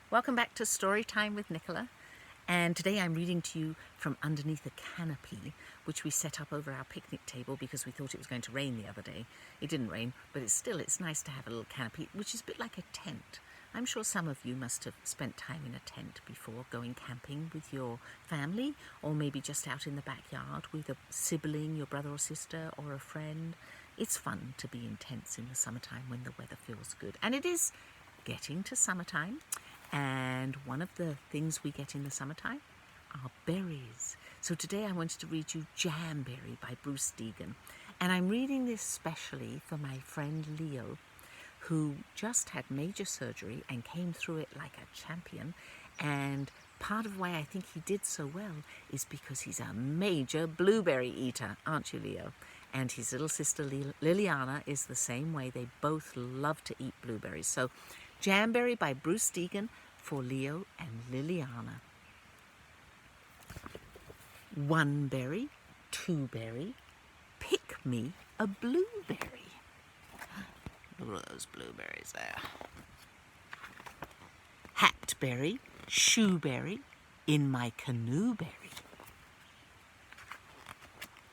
Welcome back to Story Time with Nicola, and today I'm reading to you from underneath a canopy which we set up over our picnic table because we thought it was going to rain the other day. It didn't rain, but it's nice to have a little canopy which is a bit like a tent. I'm sure some of you must have spent time in a tent before, going camping with your family, or maybe just out in the backyard with a sibling, your brother or sister, or a friend. It's fun to be in tents in the summertime when the weather feels good, and it is getting to summertime. And one of the things we get in the summertime are berries. So today I wanted to read you Jamberry by Bruce Degen. And I'm reading this specially for my friend Leo, who just had major surgery and came through it like a champion. And part of why I think he did so well is because he's a major blueberry eater, aren't you, Leo? And his little sister Liliana is the same way. They both love to eat blueberries. So Jamberry by Bruce Degen for Leo and Liliana. 1 berry, 2 berry, pick me a blueberry. Look at those blueberries there. Hatberry, shoeberry, in my canoeberry.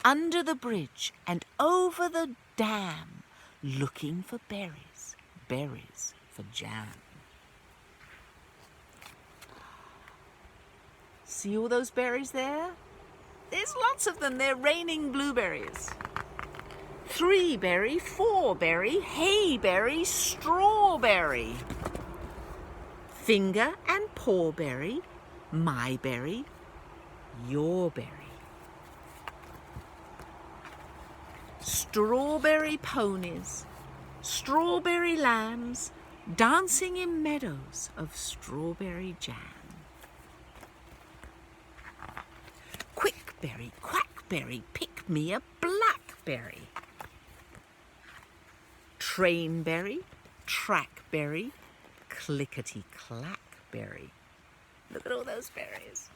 Under the bridge and over the dam, looking for berries, berries for jam. See all those berries there? There's lots of them. They're raining blueberries. 3 berry, 4 berry, hayberry, strawberry. Finger and paw berry, my berry, your berry. Strawberry ponies, strawberry lambs, dancing in meadows of strawberry jam. Quickberry, quackberry, pick me a blackberry. Trainberry, trackberry, clickety-clackberry. Look at all those berries.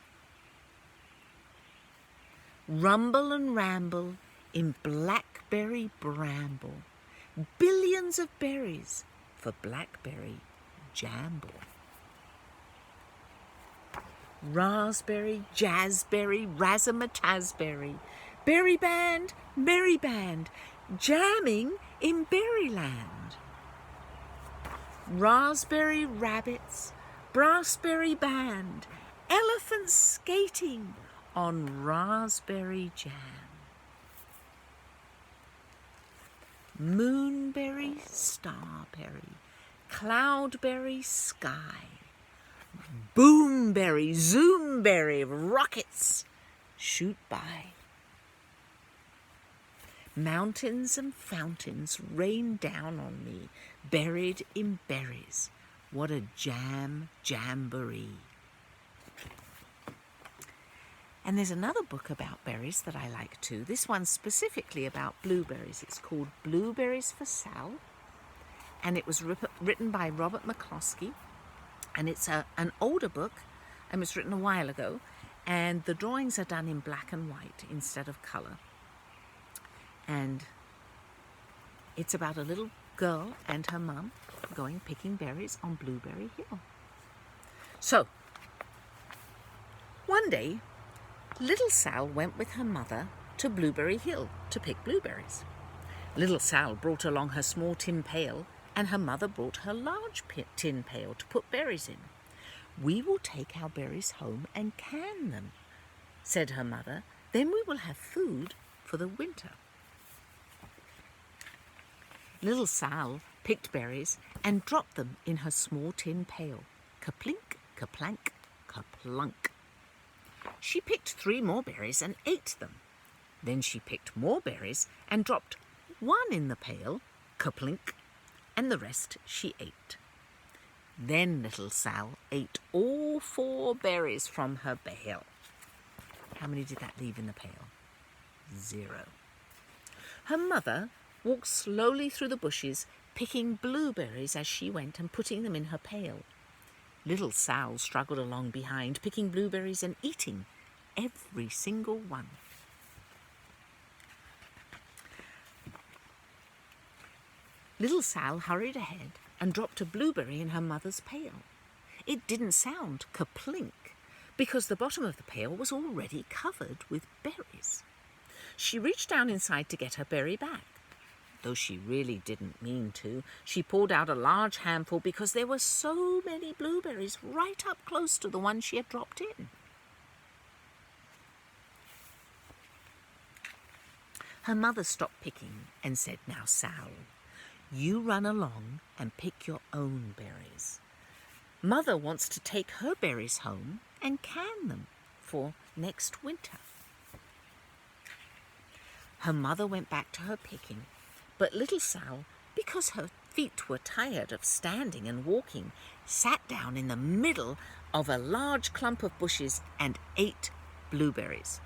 Rumble and ramble in blackberry bramble. Billions of berries for blackberry jamble. Raspberry, jazzberry, razzmatazberry. Berry band, merry band, jamming in berryland. Raspberry rabbits, brassberry band, elephants skating on raspberry jam. Moonberry, starberry, cloudberry, sky. Boomberry, zoomberry, rockets shoot by. Mountains and fountains rain down on me, buried in berries. What a jamboree. And there's another book about berries that I like too. This one's specifically about blueberries. It's called Blueberries for Sal, and it was written by Robert McCloskey, and it's an older book, and it was written a while ago, and the drawings are done in black and white instead of colour. And it's about a little girl and her mum going picking berries on Blueberry Hill. So, one day, little Sal went with her mother to Blueberry Hill to pick blueberries. Little Sal brought along her small tin pail, and her mother brought her large tin pail to put berries in. "We will take our berries home and can them," said her mother. "Then we will have food for the winter." Little Sal picked berries and dropped them in her small tin pail. Kaplink, kaplank, kaplunk. She picked 3 more berries and ate them. Then she picked more berries and dropped 1 in the pail, kaplink, and the rest she ate. Then little Sal ate all 4 berries from her pail. How many did that leave in the pail? 0. Her mother walked slowly through the bushes, picking blueberries as she went and putting them in her pail. Little Sal struggled along behind, picking blueberries and eating every single one. Little Sal hurried ahead and dropped a blueberry in her mother's pail. it didn't sound kaplink because the bottom of the pail was already covered with berries. She reached down inside to get her berry back. Though she really didn't mean to, she pulled out a large handful because there were so many blueberries right up close to the one she had dropped in. Her mother stopped picking and said, "Now, Sal, you run along and pick your own berries. Mother wants to take her berries home and can them for next winter." Her mother went back to her picking, but little Sal, because her feet were tired of standing and walking, sat down in the middle of a large clump of bushes and ate blueberries.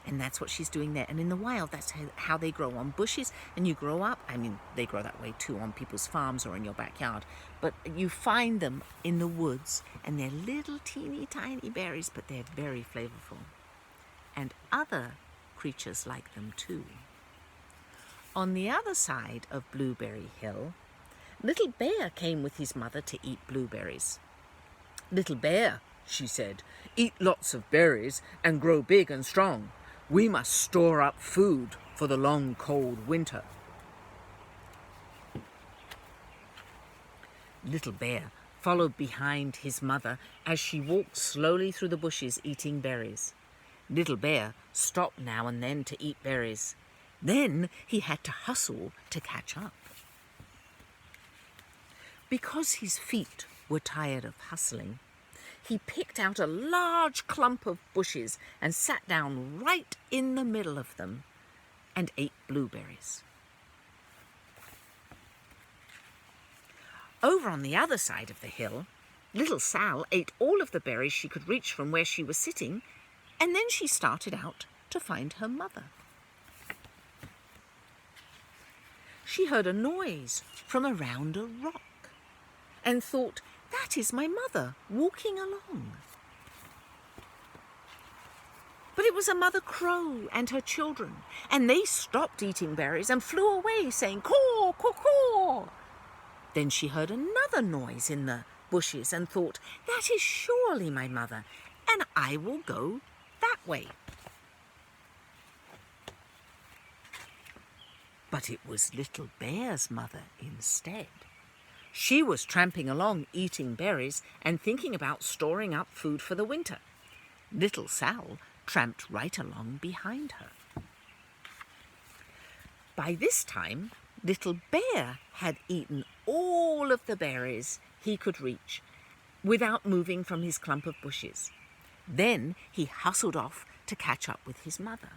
And that's what she's doing there. And in the wild, that's how they grow, on bushes. And you grow up, I mean, they grow that way too on people's farms or in your backyard. But you find them in the woods, and they're little teeny tiny berries, but they're very flavorful. And other creatures like them too. On the other side of Blueberry Hill, Little Bear came with his mother to eat blueberries. "Little Bear," she said, "eat lots of berries and grow big and strong. We must store up food for the long, cold winter." Little Bear followed behind his mother as she walked slowly through the bushes eating berries. Little Bear stopped now and then to eat berries. Then he had to hustle to catch up. Because his feet were tired of hustling, he picked out a large clump of bushes and sat down right in the middle of them and ate blueberries. Over on the other side of the hill, little Sal ate all of the berries she could reach from where she was sitting, and then she started out to find her mother. She heard a noise from around a rock and thought, "That is my mother walking along." But it was a mother crow and her children, and they stopped eating berries and flew away saying, "Caw, caw, caw." Then she heard another noise in the bushes and thought, "That is surely my mother, and I will go that way." But it was Little Bear's mother instead. She was tramping along eating berries and thinking about storing up food for the winter. Little Sal tramped right along behind her. By this time, Little Bear had eaten all of the berries he could reach without moving from his clump of bushes. Then he hustled off to catch up with his mother.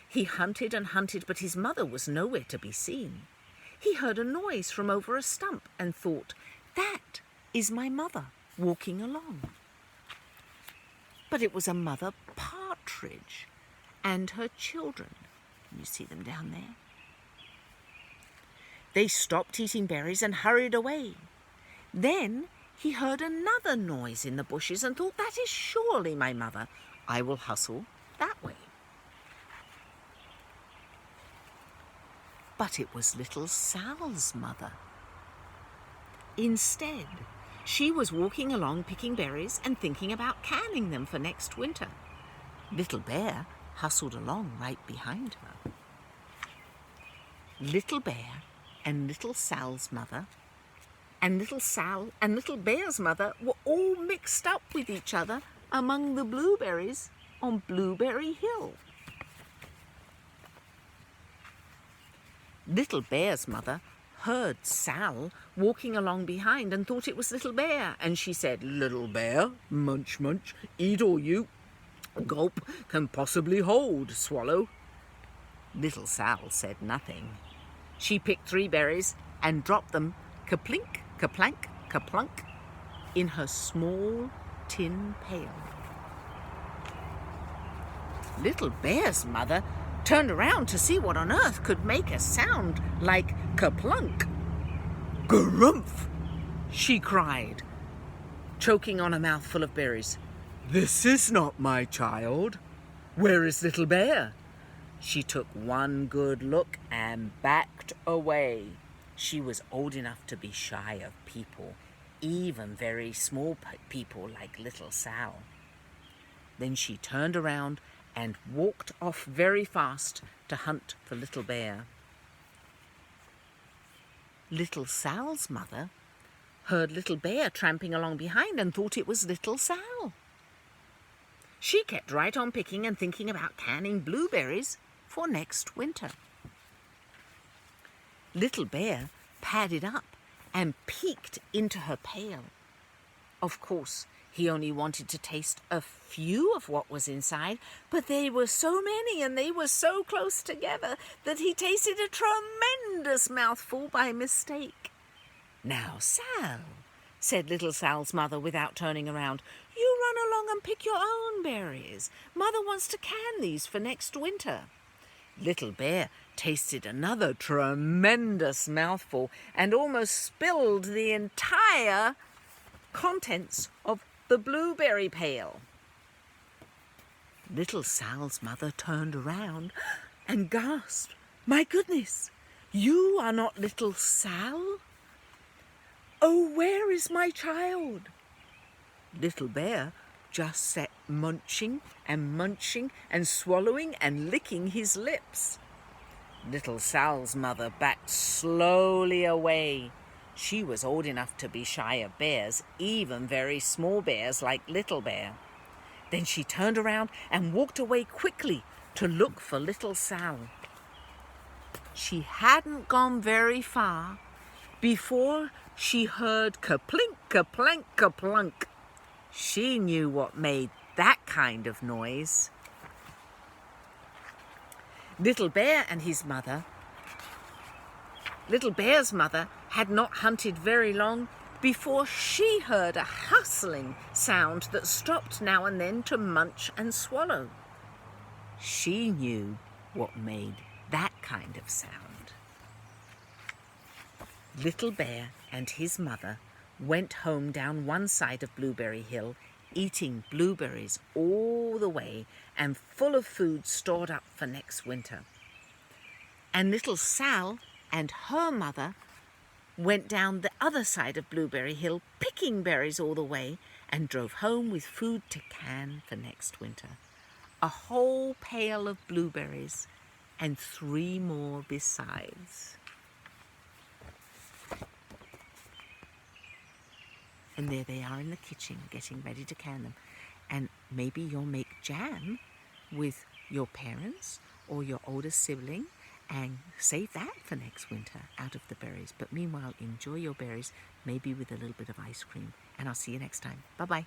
He hunted and hunted, but his mother was nowhere to be seen. He heard a noise from over a stump and thought, "That is my mother walking along." But it was a mother partridge and her children. You see them down there? They stopped eating berries and hurried away. Then he heard another noise in the bushes and thought, "That is surely my mother. I will hustle that way." But it was little Sal's mother. Instead, she was walking along picking berries and thinking about canning them for next winter. Little Bear hustled along right behind her. Little Bear and little Sal's mother and little Sal and Little Bear's mother were all mixed up with each other among the blueberries on Blueberry Hill. Little Bear's mother heard Sal walking along behind and thought it was Little Bear, and she said, "Little Bear, munch, munch, eat all you gulp can possibly hold, swallow." Little Sal said nothing. She picked 3 berries and dropped them kaplink, kaplank, kaplunk in her small tin pail. Little Bear's mother turned around to see what on earth could make a sound like kaplunk. "Grumph!" she cried, choking on a mouthful of berries. "This is not my child. Where is Little Bear?" She took one good look and backed away. She was old enough to be shy of people, even very small people like little Sal. Then she turned around and walked off very fast to hunt for Little Bear. Little Sal's mother heard Little Bear tramping along behind and thought it was Little Sal. She kept right on picking and thinking about canning blueberries for next winter. Little Bear padded up and peeked into her pail. Of course, he only wanted to taste a few of what was inside, but they were so many and they were so close together that he tasted a tremendous mouthful by mistake. "Now, Sal," said Little Sal's mother without turning around, "you run along and pick your own berries. Mother wants to can these for next winter." Little Bear tasted another tremendous mouthful and almost spilled the entire contents of the blueberry pail. Little Sal's mother turned around and gasped, "My goodness, you are not Little Sal? Oh, where is my child?" Little Bear just sat munching and swallowing and licking his lips. Little Sal's mother backed slowly away. She was old enough to be shy of bears, even very small bears like Little Bear. Then she turned around and walked away quickly to look for Little Sal. She hadn't gone very far before she heard ka-plink, ka-plank, ka-plunk. She knew what made that kind of noise. Little Bear's mother had not hunted very long before she heard a hustling sound that stopped now and then to munch and swallow. She knew what made that kind of sound. Little Bear and his mother went home down one side of Blueberry Hill, eating blueberries all the way and full of food stored up for next winter. And Little Sal and her mother went down the other side of Blueberry Hill, picking berries all the way, and drove home with food to can for next winter. A whole pail of blueberries and 3 more besides. And there they are in the kitchen, getting ready to can them. And maybe you'll make jam with your parents or your oldest sibling and save that for next winter out of the berries. But meanwhile, enjoy your berries, maybe with a little bit of ice cream. And I'll see you next time. Bye-bye.